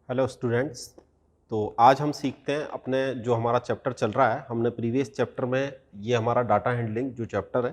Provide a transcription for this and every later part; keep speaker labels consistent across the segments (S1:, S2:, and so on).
S1: Hello students. तो आज हम सीखते हैं अपने जो हमारा चैप्टर चल रहा है। हमने प्रीवियस चैप्टर में ये हमारा डाटा हैंडलिंग जो चैप्टर है,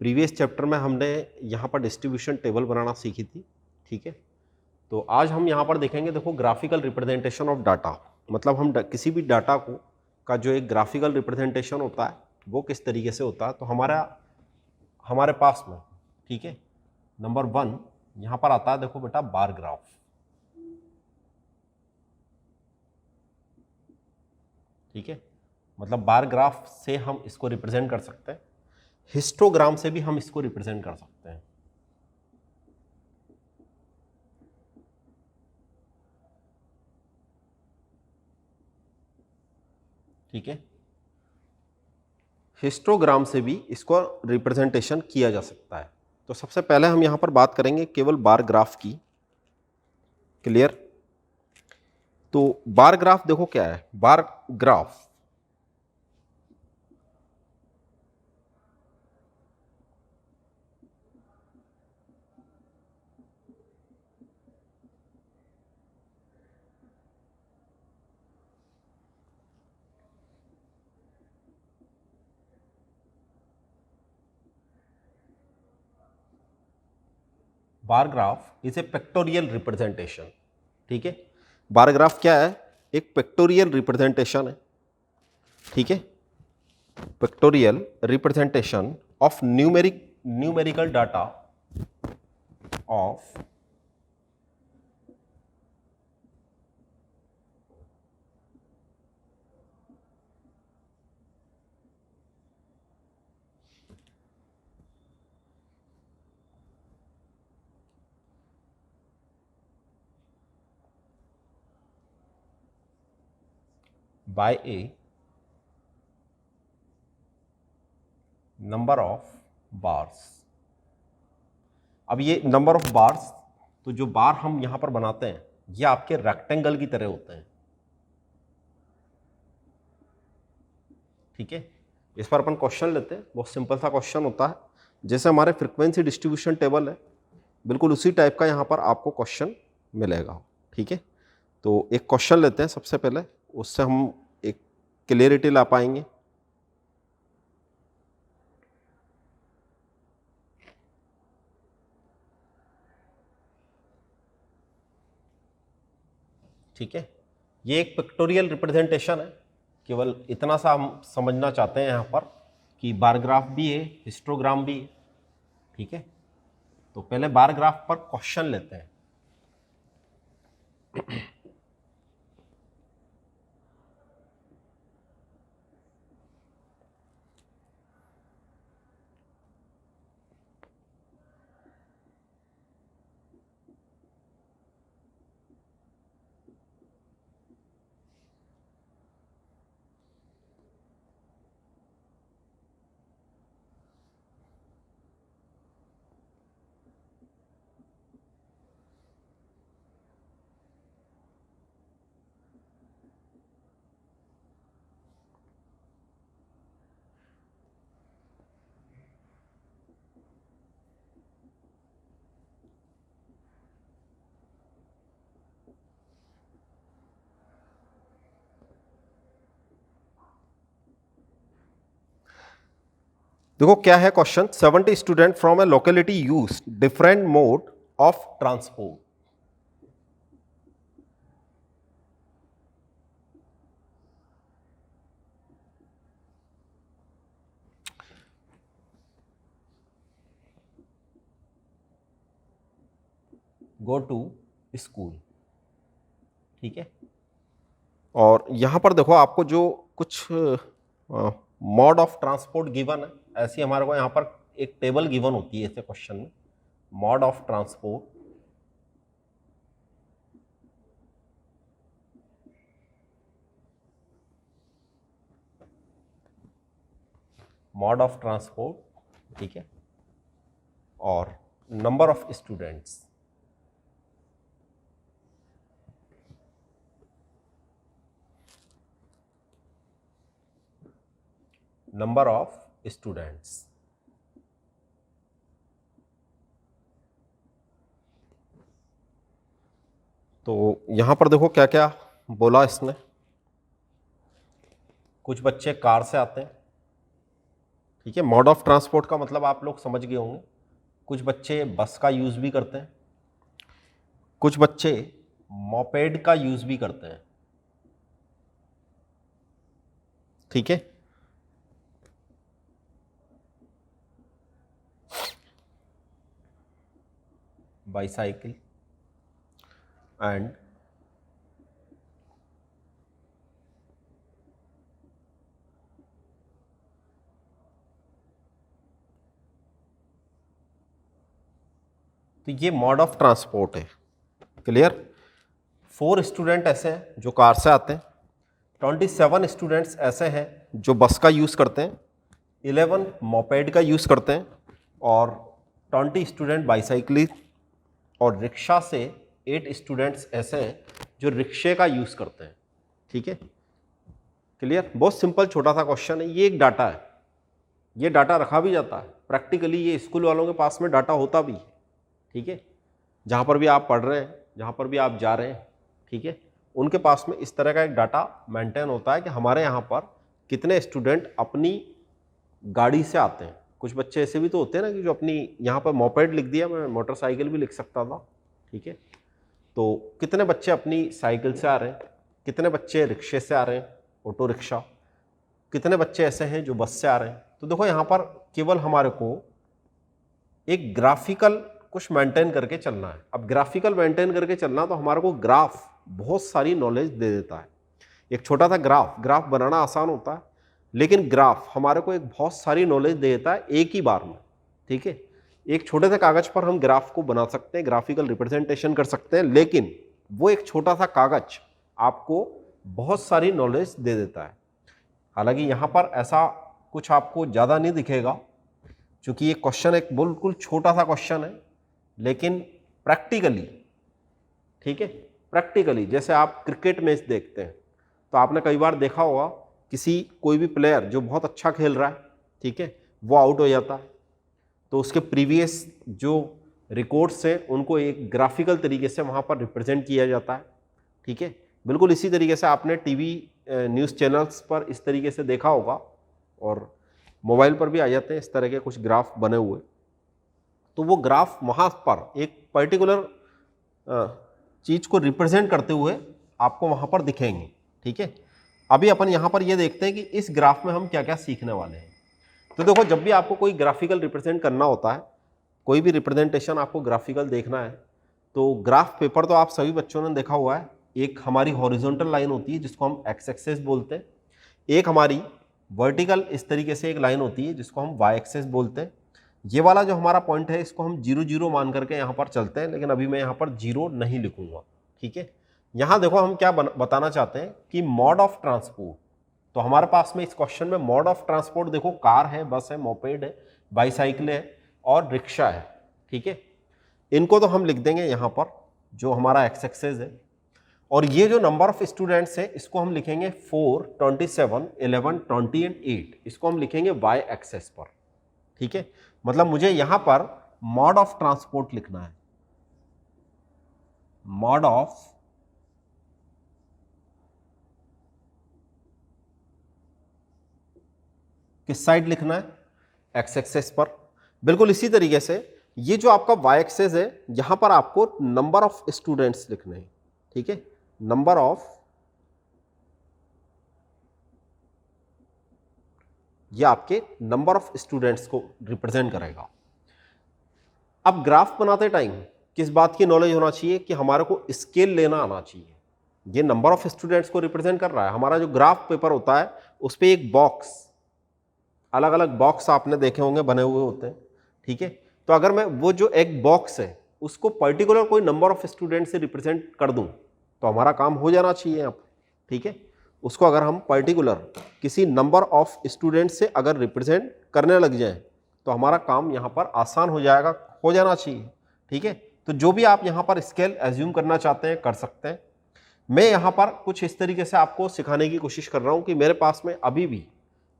S1: प्रीवियस चैप्टर में हमने यहाँ पर डिस्ट्रीब्यूशन टेबल बनाना सीखी थी। ठीक है, तो आज हम यहाँ पर देखेंगे। देखो, ग्राफिकल रिप्रेजेंटेशन ऑफ डाटा, मतलब हम किसी भी डाटा को का जो एक ग्राफिकल रिप्रेजेंटेशन होता है वो किस तरीके से होता है। तो हमारे पास में, ठीक है, नंबर 1 यहाँ पर आता है। देखो बेटा, बार ग्राफ। ठीक है, मतलब बार ग्राफ से हम इसको रिप्रेजेंट कर सकते हैं। हिस्टोग्राम से भी हम इसको रिप्रेजेंट कर सकते हैं। ठीक है, हिस्टोग्राम से भी इसको रिप्रेजेंटेशन किया जा सकता है। तो सबसे पहले हम यहां पर बात करेंगे केवल बार ग्राफ की। क्लियर? तो बार ग्राफ देखो क्या है। बार graph bar graph is a pictorial representation. ठीक है, बार ग्राफ क्या है? एक पिक्टोरियल रिप्रेजेंटेशन है। ठीक है, pictorial representation of numerical data of by a number of bars. अब ये नंबर ऑफ बार्स, तो जो बार हम यहां पर बनाते हैं ये आपके रेक्टेंगल की तरह होते हैं। ठीक है, इस पर अपन क्वेश्चन लेते हैं। बहुत सिंपल सा क्वेश्चन होता है, जैसे हमारे फ्रीक्वेंसी डिस्ट्रीब्यूशन टेबल है, बिल्कुल उसी टाइप का यहां पर आपको क्वेश्चन मिलेगा। ठीक है, तो एक क्वेश्चन लेते हैं सबसे पहले, उससे हम एक क्लियरिटी ला पाएंगे। ठीक है, ये एक पिक्टोरियल रिप्रेजेंटेशन है। केवल इतना सा हम समझना चाहते हैं यहाँ पर कि बार ग्राफ भी है, हिस्टोग्राम भी है। ठीक है, तो पहले बार ग्राफ पर क्वेश्चन लेते हैं। देखो क्या है question. 70 student from a locality use different mode of transport. Go to school. ठीक है, और यहां पर देखो आपको जो कुछ मोड ऑफ ट्रांसपोर्ट गिवन है, ऐसी हमारे को यहां पर एक टेबल गिवन होती है ऐसे क्वेश्चन में। Mode of transport, mode of transport. ठीक है, और number of students. Number of students. तो यहाँ पर देखो क्या क्या बोला इसने। कुछ बच्चे कार से आते हैं, ठीक है, मोड ऑफ ट्रांसपोर्ट का मतलब आप लोग समझ गए होंगे। कुछ बच्चे बस का यूज़ भी करते हैं, कुछ बच्चे मोपेड का यूज़ भी करते हैं, ठीक है। बाईसाइकिल एंड तो ये मोड ऑफ ट्रांसपोर्ट है, क्लियर। 4 स्टूडेंट ऐसे हैं जो कार से आते हैं, 27 स्टूडेंट्स ऐसे हैं जो बस का यूज़ करते हैं, 11 मोपेड का यूज़ करते हैं और 20 स्टूडेंट बाईसाइकिल और रिक्शा से 8 स्टूडेंट्स ऐसे हैं जो रिक्शे का यूज़ करते हैं, ठीक है, क्लियर। बहुत सिंपल छोटा सा क्वेश्चन है। ये एक डाटा है, ये डाटा रखा भी जाता है प्रैक्टिकली, ये स्कूल वालों के पास में डाटा होता भी है, ठीक है। जहाँ पर भी आप पढ़ रहे हैं, जहाँ पर भी आप जा रहे हैं, ठीक है, उनके पास में इस तरह का एक डाटा मेंटेन होता है कि हमारे यहाँ पर कितने स्टूडेंट अपनी गाड़ी से आते हैं। कुछ बच्चे ऐसे भी तो होते हैं ना कि जो अपनी, यहाँ पर मोपेड लिख दिया, मैं मोटरसाइकिल भी लिख सकता था, ठीक है। तो कितने बच्चे अपनी साइकिल से आ रहे हैं, कितने बच्चे रिक्शे से आ रहे हैं, ऑटो रिक्शा, कितने बच्चे ऐसे हैं जो बस से आ रहे हैं। तो देखो यहाँ पर केवल हमारे को एक ग्राफिकल कुछ मेंटेन करके चलना है। अब ग्राफिकल मेंटेन करके चलना तो हमारे को ग्राफ बहुत सारी नॉलेज दे देता है। एक छोटा सा ग्राफ बनाना आसान होता है, लेकिन ग्राफ हमारे को एक बहुत सारी नॉलेज दे देता है एक ही बार में, ठीक है। एक छोटे से कागज पर हम ग्राफ को बना सकते हैं, ग्राफिकल रिप्रेजेंटेशन कर सकते हैं, लेकिन वो एक छोटा सा कागज आपको बहुत सारी नॉलेज दे देता है। हालांकि यहाँ पर ऐसा कुछ आपको ज़्यादा नहीं दिखेगा, क्योंकि ये क्वेश्चन एक बिल्कुल छोटा सा क्वेश्चन है, लेकिन प्रैक्टिकली, ठीक है, प्रैक्टिकली जैसे आप क्रिकेट मैच देखते हैं तो आपने कई बार देखा होगा किसी कोई भी प्लेयर जो बहुत अच्छा खेल रहा है, ठीक है, वो आउट हो जाता है, तो उसके प्रीवियस जो रिकॉर्ड्स हैं उनको एक ग्राफिकल तरीके से वहाँ पर रिप्रेजेंट किया जाता है, ठीक है। बिल्कुल इसी तरीके से आपने टीवी न्यूज़ चैनल्स पर इस तरीके से देखा होगा, और मोबाइल पर भी आ जाते हैं इस तरह के कुछ ग्राफ बने हुए। तो वो ग्राफ वहाँ पर एक पर्टिकुलर चीज़ को रिप्रेजेंट करते हुए आपको वहाँ पर दिखेंगे, ठीक है। अभी अपन यहाँ पर ये देखते हैं कि इस ग्राफ में हम क्या क्या सीखने वाले हैं। तो देखो, जब भी आपको कोई ग्राफिकल रिप्रेजेंट करना होता है, कोई भी रिप्रेजेंटेशन आपको ग्राफिकल देखना है, तो ग्राफ पेपर तो आप सभी बच्चों ने देखा हुआ है। एक हमारी हॉरिजॉन्टल लाइन होती है जिसको हम एक्स एक्सेस बोलते हैं, एक हमारी वर्टिकल इस तरीके से एक लाइन होती है जिसको हम वाई एक्सेस बोलते हैं। ये वाला जो हमारा पॉइंट है इसको हम 0 0 मान करके यहाँ पर चलते हैं, लेकिन अभी मैं यहाँ पर 0 नहीं लिखूंगा, ठीक है। यहाँ देखो हम क्या बताना चाहते हैं कि मोड ऑफ ट्रांसपोर्ट, तो हमारे पास में इस क्वेश्चन में मोड ऑफ ट्रांसपोर्ट देखो, कार है, बस है, मोपेड है, बाईसाइकिल है और रिक्शा है, ठीक है। इनको तो हम लिख देंगे यहाँ पर जो हमारा एक्स एक्सेस है, और ये जो नंबर ऑफ स्टूडेंट्स है इसको हम लिखेंगे 4, 27, 11, 20 एंड 8, इसको हम लिखेंगे वाई एक्सेस पर, ठीक है। मतलब मुझे यहां पर मोड ऑफ ट्रांसपोर्ट लिखना है, मोड ऑफ किस साइड लिखना है, एक्स एक्सेस पर। बिल्कुल इसी तरीके से ये जो आपका वाई एक्सेस है यहां पर आपको नंबर ऑफ स्टूडेंट्स लिखने हैं, ठीक है, नंबर ऑफ, ये आपके नंबर ऑफ स्टूडेंट्स को रिप्रेजेंट करेगा। अब ग्राफ बनाते टाइम किस बात की नॉलेज होना चाहिए कि हमारे को स्केल लेना आना चाहिए। ये नंबर ऑफ स्टूडेंट्स को रिप्रेजेंट कर रहा है। हमारा जो ग्राफ पेपर होता है उस पर एक बॉक्स, अलग अलग बॉक्स आपने देखे होंगे बने हुए होते हैं, ठीक है। तो अगर मैं वो जो एक बॉक्स है उसको पर्टिकुलर कोई नंबर ऑफ स्टूडेंट से रिप्रेजेंट कर दूं तो हमारा काम हो जाना चाहिए यहाँ पर, ठीक है। उसको अगर हम पर्टिकुलर किसी नंबर ऑफ स्टूडेंट से अगर रिप्रेजेंट करने लग जाएं तो हमारा काम यहाँ पर आसान हो जाएगा, हो जाना चाहिए, ठीक है। तो जो भी आप यहाँ पर स्केल एज्यूम करना चाहते हैं कर सकते हैं। मैं यहाँ पर कुछ इस तरीके से आपको सिखाने की कोशिश कर रहा हूँ कि मेरे पास में अभी भी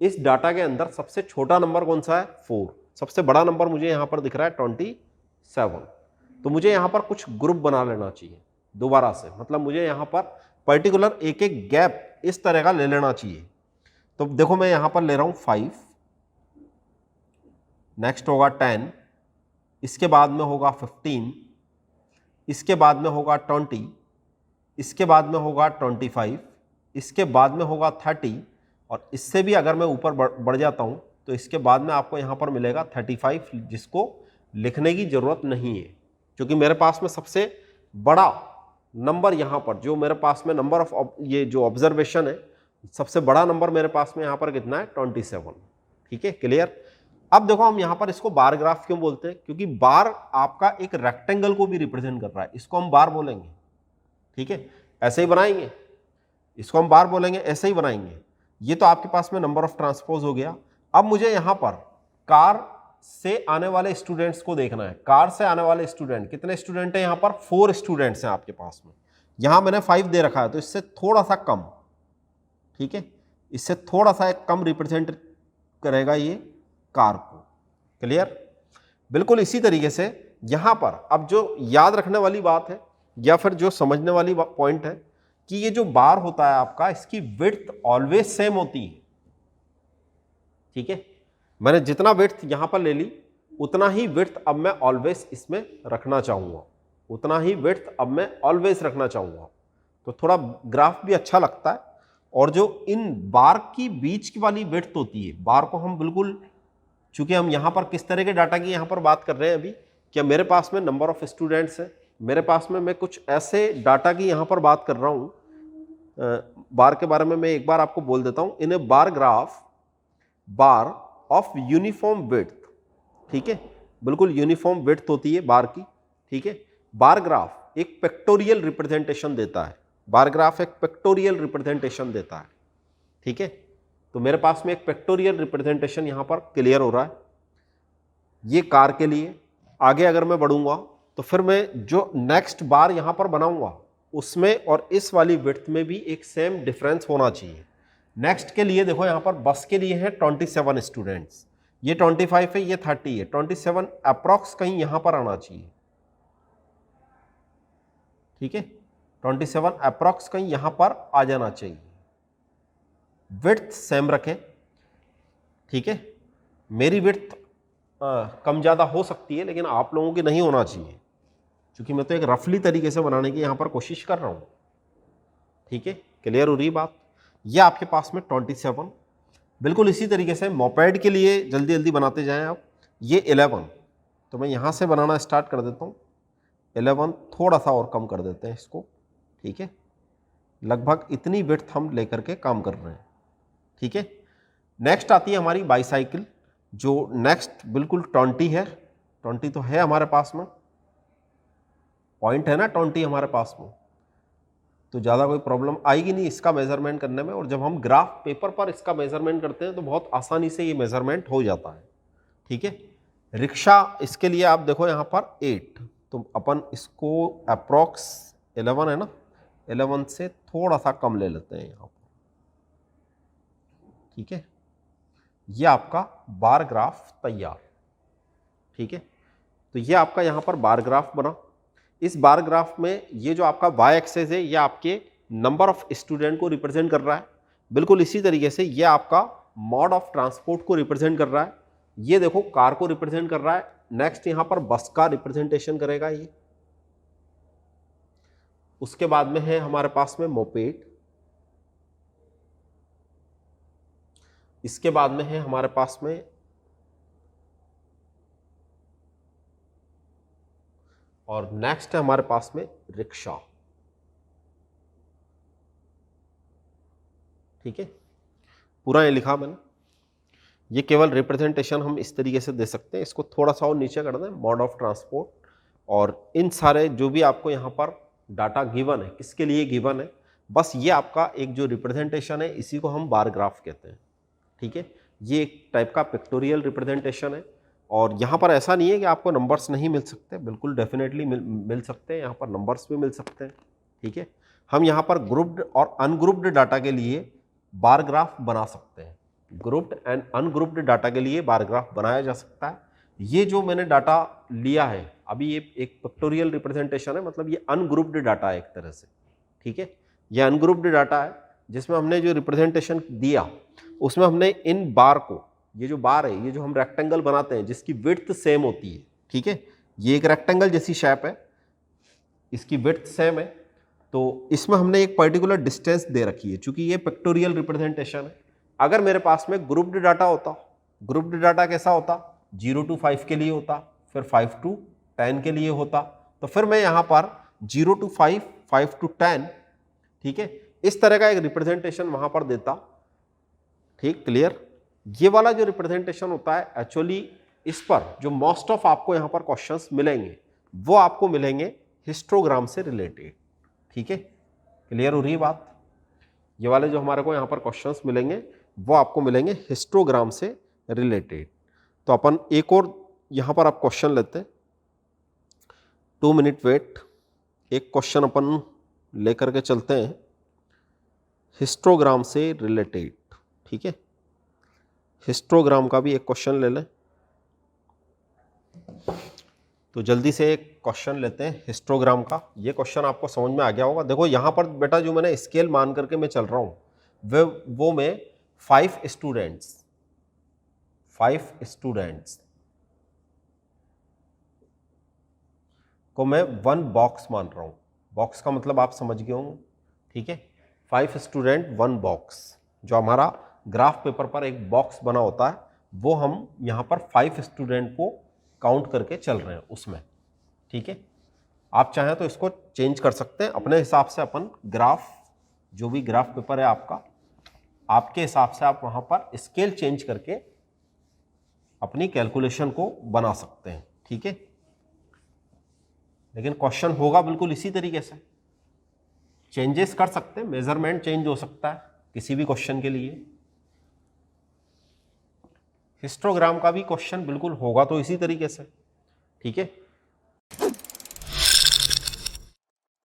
S1: इस डाटा के अंदर सबसे छोटा नंबर कौन सा है, 4, सबसे बड़ा नंबर मुझे यहाँ पर दिख रहा है 27। तो मुझे यहाँ पर कुछ ग्रुप बना लेना चाहिए। दोबारा से, मतलब मुझे यहाँ पर पर्टिकुलर एक एक गैप इस तरह का ले लेना चाहिए। तो देखो मैं यहाँ पर ले रहा हूँ 5, नेक्स्ट होगा 10, इसके बाद में होगा 15, इसके बाद में होगा 20, इसके बाद में होगा 25, इसके बाद में होगा 30, और इससे भी अगर मैं ऊपर बढ़ जाता हूँ तो इसके बाद में आपको यहाँ पर मिलेगा 35, जिसको लिखने की ज़रूरत नहीं है, क्योंकि मेरे पास में सबसे बड़ा नंबर यहाँ पर जो मेरे पास में नंबर ऑफ ये जो ऑब्जर्वेशन है, सबसे बड़ा नंबर मेरे पास में यहाँ पर कितना है 27। ठीक है, क्लियर। अब देखो हम यहाँ पर इसको बार ग्राफ क्यों बोलते हैं, क्योंकि बार आपका एक रेक्टेंगल को भी रिप्रेजेंट कर रहा है, इसको हम बार बोलेंगे। ठीक है, ऐसे ही बनाएंगे, इसको हम बार बोलेंगे, ऐसे ही बनाएंगे। ये तो आपके पास में नंबर ऑफ ट्रांसपोज हो गया। अब मुझे यहाँ पर कार से आने वाले स्टूडेंट्स को देखना है। कार से आने वाले स्टूडेंट कितने स्टूडेंट हैं यहाँ पर? 4 स्टूडेंट्स हैं आपके पास में। यहाँ मैंने 5 दे रखा है, तो इससे थोड़ा सा कम, ठीक है, इससे थोड़ा सा एक कम रिप्रेजेंट करेगा ये कार को। क्लियर। बिल्कुल इसी तरीके से यहाँ पर अब जो याद रखने वाली बात है या फिर जो समझने वाली पॉइंट है कि ये जो बार होता है आपका, इसकी विड्थ ऑलवेज सेम होती है। ठीक है, मैंने जितना विड्थ यहां पर ले ली उतना ही विड्थ अब मैं ऑलवेज इसमें रखना चाहूंगा, उतना ही विड्थ अब मैं ऑलवेज रखना चाहूंगा। तो थोड़ा ग्राफ भी अच्छा लगता है। और जो इन बार की बीच की वाली विड्थ होती है, बार को हम बिल्कुल, चूंकि हम यहां पर किस तरह के डाटा की यहां पर बात कर रहे हैं अभी, क्या मेरे पास में नंबर ऑफ स्टूडेंट्स है, मेरे पास में मैं कुछ ऐसे डाटा की यहां पर बात कर रहा हूं। बार के बारे में मैं एक बार आपको बोल देता हूं, in a bar graph bar of uniform width. ठीक है, बिल्कुल यूनिफॉर्म विड्थ होती है बार की। ठीक है, बार ग्राफ एक पिक्टोरियल रिप्रेजेंटेशन देता है, बार ग्राफ एक पिक्टोरियल रिप्रेजेंटेशन देता है। ठीक है, तो मेरे पास में एक पिक्टोरियल रिप्रेजेंटेशन यहां पर क्लियर हो रहा है। ये कार के लिए आगे अगर मैं बढ़ूंगा तो फिर मैं जो नेक्स्ट बार यहां पर बनाऊंगा उसमें और इस वाली विड्थ में भी एक सेम डिफरेंस होना चाहिए। नेक्स्ट के लिए देखो यहां पर बस के लिए है 27 स्टूडेंट्स, ये 25 है, ये 30 है, 27 अप्रॉक्स कहीं यहां पर आना चाहिए। ठीक है, 27 अप्रॉक्स कहीं यहां पर आ जाना चाहिए। विड्थ सेम रखें। ठीक है, मेरी विड्थ कम ज़्यादा हो सकती है, लेकिन आप लोगों की नहीं होना चाहिए, क्योंकि मैं तो एक रफली तरीके से बनाने की यहाँ पर कोशिश कर रहा हूँ। ठीक है, क्लियर हो रही बात। ये आपके पास में 27। बिल्कुल इसी तरीके से मोपेड के लिए जल्दी जल्दी बनाते जाएं आप। ये 11, तो मैं यहाँ से बनाना स्टार्ट कर देता हूँ। 11 थोड़ा सा और कम कर देते हैं इसको। ठीक है, लगभग इतनी विड्थ हम लेकर के काम कर रहे हैं। ठीक है, नेक्स्ट आती है हमारी बाईसाइकिल, जो नेक्स्ट बिल्कुल 20 है। 20 तो है हमारे पास में, पॉइंट है ना 20 हमारे पास में, तो ज़्यादा कोई प्रॉब्लम आएगी नहीं इसका मेजरमेंट करने में। और जब हम ग्राफ पेपर पर इसका मेजरमेंट करते हैं तो बहुत आसानी से ये मेजरमेंट हो जाता है। ठीक है, रिक्शा, इसके लिए आप देखो यहाँ पर 8, तो अपन इसको अप्रॉक्स 11 है ना, 11 से थोड़ा सा कम ले लेते हैं यहाँ पर। ठीक है, ये आपका बार ग्राफ तैयार। ठीक है, तो ये आपका यहाँ पर बार ग्राफ बना। इस बार ग्राफ में ये जो आपका वाई एक्सेस है ये आपके नंबर ऑफ स्टूडेंट को रिप्रेजेंट कर रहा है। बिल्कुल इसी तरीके से ये आपका मोड ऑफ ट्रांसपोर्ट को रिप्रेजेंट कर रहा है। ये देखो कार को रिप्रेजेंट कर रहा है। नेक्स्ट यहाँ पर बस का रिप्रेजेंटेशन करेगा ये। उसके बाद में है हमारे पास में मोपेड, इसके बाद में है हमारे पास में और नेक्स्ट है हमारे पास में रिक्शा। ठीक है, पूरा ये लिखा मैंने। ये केवल रिप्रेजेंटेशन हम इस तरीके से दे सकते हैं। इसको थोड़ा सा और नीचे कर दें, मोड ऑफ ट्रांसपोर्ट, और इन सारे जो भी आपको यहाँ पर डाटा गिवन है, किसके लिए गिवन है, बस ये आपका एक जो रिप्रेजेंटेशन है इसी को हम बार ग्राफ कहते हैं। ठीक है, ये एक टाइप का पिक्टोरियल रिप्रेजेंटेशन है। और यहाँ पर ऐसा नहीं है कि आपको नंबर्स नहीं मिल सकते, बिल्कुल डेफिनेटली मिल सकते हैं, यहाँ पर नंबर्स भी मिल सकते हैं। ठीक है, हम यहाँ पर ग्रुप्ड और अनग्रुप्ड डाटा के लिए बार ग्राफ बना सकते हैं। ग्रुप्ड एंड अनग्रुप्ड डाटा के लिए बार ग्राफ बनाया जा सकता है। ये जो मैंने डाटा लिया है अभी ये एक पिक्टोरियल रिप्रेजेंटेशन है, मतलब ये अनग्रुप्ड डाटा है एक तरह से, ठीक है। ये अनग्रुप्ड डाटा है जिसमें हमने जो रिप्रेजेंटेशन दिया उसमें हमने इन बार को, ये जो बार है, ये जो हम रेक्टेंगल बनाते हैं जिसकी विड्थ सेम होती है, ठीक है, ये एक रेक्टेंगल जैसी शेप है, इसकी विड्थ सेम है, तो इसमें हमने एक पर्टिकुलर डिस्टेंस दे रखी है। चूंकि ये पिक्टोरियल रिप्रेजेंटेशन है, अगर मेरे पास में ग्रुप्ड डाटा होता, ग्रुप्ड डाटा कैसा होता, 0 to 5 के लिए होता, फिर 5 to 10 के लिए होता, तो फिर मैं यहाँ पर 0 to 5, 5 to 10, ठीक है, इस तरह का एक रिप्रेजेंटेशन वहां पर देता, ठीक, क्लियर। ये वाला जो रिप्रेजेंटेशन होता है एक्चुअली इस पर जो मोस्ट ऑफ आपको यहाँ पर क्वेश्चंस मिलेंगे वो आपको मिलेंगे हिस्टोग्राम से रिलेटेड, ठीक है, क्लियर हो रही है बात। ये वाले जो हमारे को यहाँ पर क्वेश्चंस मिलेंगे वो आपको मिलेंगे हिस्टोग्राम से रिलेटेड। तो अपन एक और यहाँ पर आप क्वेश्चन लेते हैं, 2 मिनट वेट, एक क्वेश्चन अपन लेकर के चलते हैं हिस्टोग्राम से रिलेटेड, ठीक है, हिस्टोग्राम का भी एक क्वेश्चन ले लें। तो जल्दी से एक क्वेश्चन लेते हैं हिस्टोग्राम का। ये क्वेश्चन आपको समझ में आ गया होगा। देखो यहाँ पर बेटा जो मैंने स्केल मान करके मैं चल रहा हूँ वो मैं 5 स्टूडेंट्स को मैं 1 बॉक्स मान रहा हूँ। बॉक्स का मतलब आप समझ गए होंगे, ठीक है, 5 स्टूडेंट 1 बॉक्स, जो हमारा ग्राफ पेपर पर एक बॉक्स बना होता है वो हम यहाँ पर 5 स्टूडेंट को काउंट करके चल रहे हैं उसमें, ठीक है। आप चाहें तो इसको चेंज कर सकते हैं अपने हिसाब से। अपन ग्राफ, जो भी ग्राफ पेपर है आपका, आपके हिसाब से आप वहां पर स्केल चेंज करके अपनी कैलकुलेशन को बना सकते हैं, ठीक है। लेकिन क्वेश्चन होगा बिल्कुल इसी तरीके से, चेंजेस कर सकते हैं, मेजरमेंट चेंज हो सकता है किसी भी क्वेश्चन के लिए। हिस्टोग्राम का भी क्वेश्चन बिल्कुल होगा तो इसी तरीके से, ठीक है।